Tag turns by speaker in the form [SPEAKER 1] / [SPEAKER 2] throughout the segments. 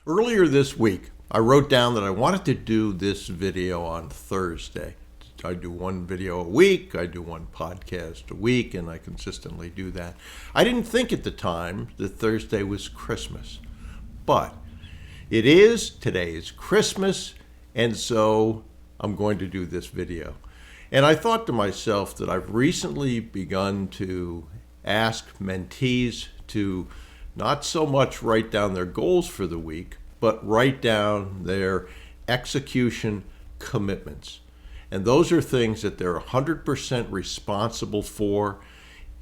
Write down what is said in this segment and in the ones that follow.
[SPEAKER 1] Earlier this week, I wrote down that I wanted to do this video on Thursday. I do one video a week, I do one podcast a week, and I consistently do that. I didn't think at the time that Thursday was Christmas, but it is. Today is Christmas, and so I'm going to do this video. And I thought to myself that I've recently begun to ask mentees to not so much write down their goals for the week, but write down their execution commitments. And those are things that they're 100% responsible for.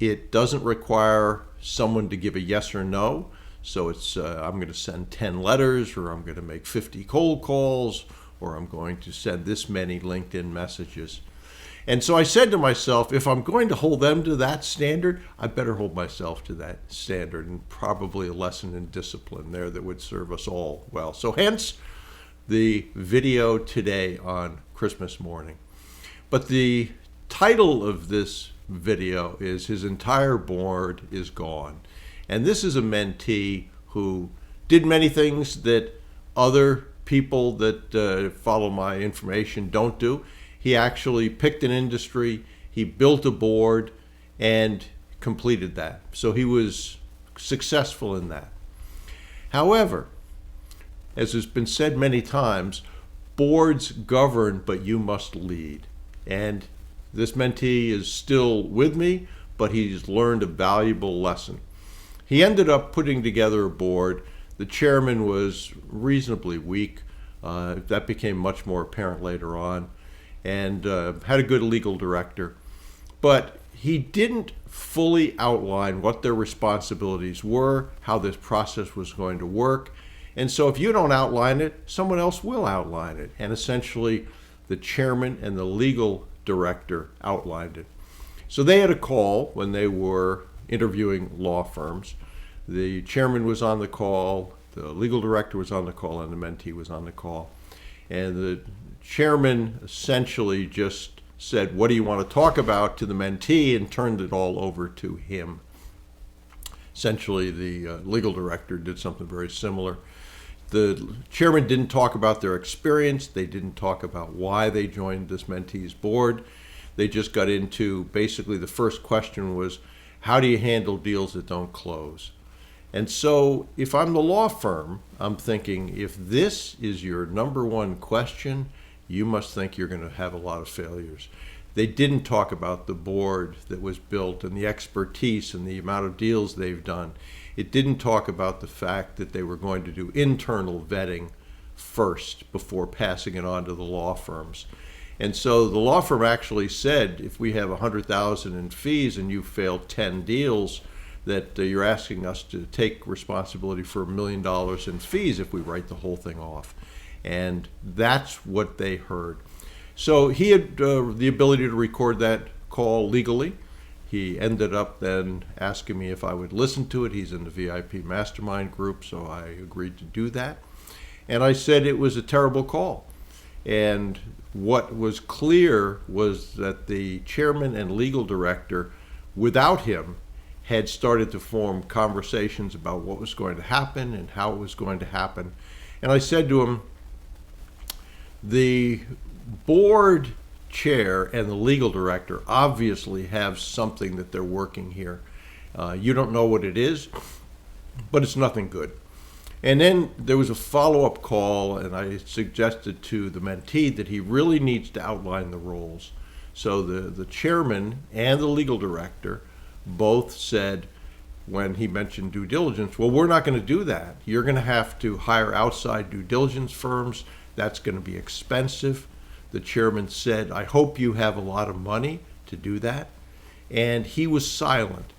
[SPEAKER 1] It doesn't require someone to give a yes or no. So it's I'm going to send 10 letters, or I'm going to make 50 cold calls, or I'm going to send this many LinkedIn messages. And so I said to myself, if I'm going to hold them to that standard, I better hold myself to that standard, and probably a lesson in discipline there that would serve us all well. So hence the video today on Christmas morning. But the title of this video is His Entire Board is Gone. And this is a mentee who did many things that other people that follow my information don't do. He actually picked an industry, he built a board, and completed that. So he was successful in that. However, as has been said many times, boards govern, but you must lead. And this mentee is still with me, but he's learned a valuable lesson. He ended up putting together a board. The chairman was reasonably weak. That became much more apparent later on. And had a good legal director. But he didn't fully outline what their responsibilities were, how this process was going to work. And so if you don't outline it, someone else will outline it. And essentially, the chairman and the legal director outlined it. So they had a call when they were interviewing law firms. The chairman was on the call, the legal director was on the call, and the mentee was on the call. And the chairman essentially just said, "What do you want to talk about?" to the mentee, and turned it all over to him. Essentially, the legal director did something very similar. The chairman didn't talk about their experience. They didn't talk about why they joined this mentee's board. They just got into, basically the first question was, how do you handle deals that don't close? And so if I'm the law firm, I'm thinking, if this is your number one question, you must think you're going to have a lot of failures. They didn't talk about the board that was built and the expertise and the amount of deals they've done. It didn't talk about the fact that they were going to do internal vetting first before passing it on to the law firms. And so the law firm actually said, if we have $100,000 in fees and you failed 10 deals, that you're asking us to take responsibility for $1 million in fees if we write the whole thing off. And that's what they heard. So he had the ability to record that call legally. He ended up then asking me if I would listen to it. He's in the VIP mastermind group, so I agreed to do that. And I said it was a terrible call. And what was clear was that the chairman and legal director, without him, had started to form conversations about what was going to happen and how it was going to happen. And I said to him, the board chair and the legal director obviously have something that they're working here. You don't know what it is, but it's nothing good. And then there was a follow-up call, and I suggested to the mentee that he really needs to outline the roles. So the chairman and the legal director both said, when he mentioned due diligence, well, we're not going to do that. You're going to have to hire outside due diligence firms. That's going to be expensive. The chairman said, I hope you have a lot of money to do that. And he was silent.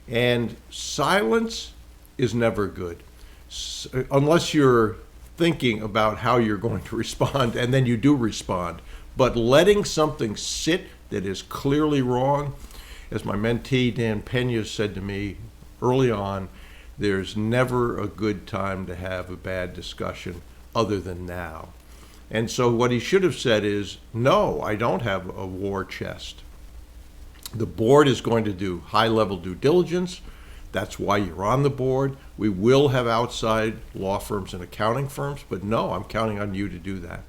[SPEAKER 1] And silence is never good, unless you're thinking about how you're going to respond, and then you do respond. But letting something sit that is clearly wrong, as my mentee Dan Pena said to me early on, there's never a good time to have a bad discussion other than now. And so what he should have said is, no, I don't have a war chest. The board is going to do high-level due diligence. That's why you're on the board. We will have outside law firms and accounting firms, but no, I'm counting on you to do that.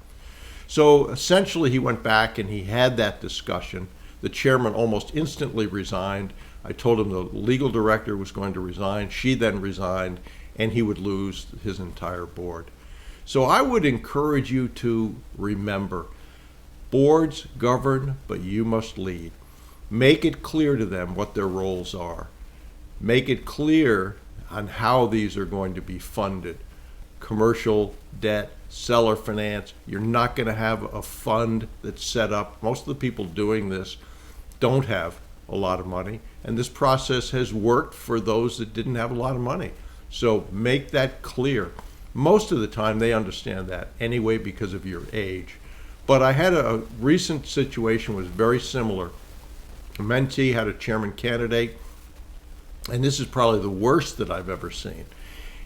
[SPEAKER 1] So essentially, he went back and he had that discussion. The chairman almost instantly resigned. I told him the legal director was going to resign. She then resigned, and he would lose his entire board. So I would encourage you to remember, boards govern, but you must lead. Make it clear to them what their roles are. Make it clear on how these are going to be funded. Commercial debt, seller finance. You're not going to have a fund that's set up. Most of the people doing this don't have a lot of money, and this process has worked for those that didn't have a lot of money. So make that clear. Most of the time they understand that anyway because of your age. But I had a recent situation was very similar. A mentee had a chairman candidate, and this is probably the worst that I've ever seen.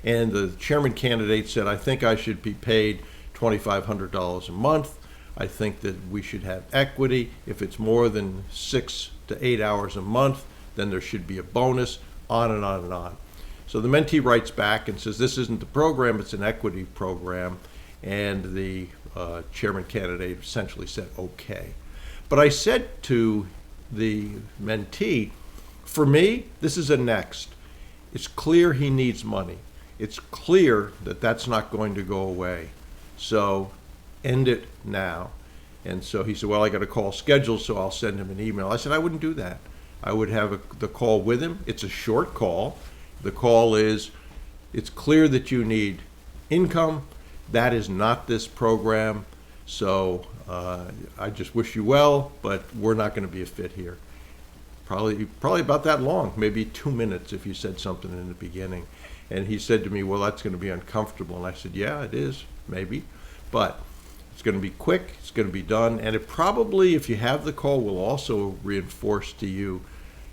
[SPEAKER 1] And the chairman candidate said, I think I should be paid $2,500 a month. I think that we should have equity. If it's more than 6 to 8 hours a month, then there should be a bonus, on and on and on. So the mentee writes back and says, this isn't the program, it's an equity program. And the chairman candidate essentially said, okay. But I said to the mentee, for me, this is a next. It's clear he needs money. It's clear that that's not going to go away. So end it now. And so he said, well, I got a call scheduled, so I'll send him an email. I said, I wouldn't do that. I would have the call with him. It's a short call. The call is, it's clear that you need income. That is not this program. So I just wish you well, but we're not going to be a fit here. Probably about that long, maybe 2 minutes if you said something in the beginning. And he said to me, well, that's going to be uncomfortable. And I said, yeah, it is, maybe. But it's going to be quick, it's going to be done. And it probably, if you have the call, will also reinforce to you,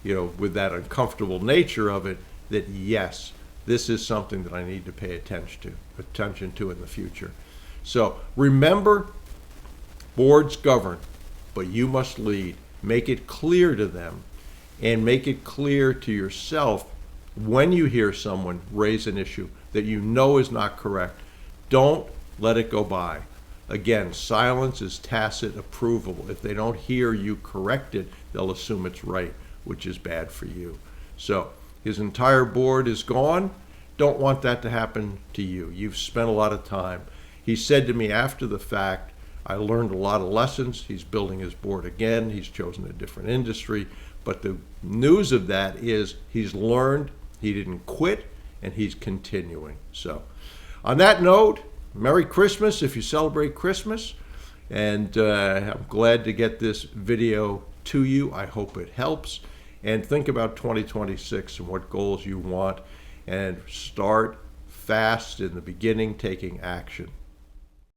[SPEAKER 1] with that uncomfortable nature of it, that yes, this is something that I need to pay attention to in the future. So remember, boards govern, but you must lead. Make it clear to them, and make it clear to yourself when you hear someone raise an issue that you know is not correct. Don't let it go by. Again, silence is tacit approval. If they don't hear you correct it, they'll assume it's right, which is bad for you. So his entire board is gone. Don't want that to happen to you. You've spent a lot of time. He said to me after the fact, I learned a lot of lessons. He's building his board again. He's chosen a different industry. But the news of that is he's learned, he didn't quit, and he's continuing. So on that note, Merry Christmas if you celebrate Christmas. And I'm glad to get this video to you. I hope it helps. And think about 2026 and what goals you want. And start fast in the beginning, taking action.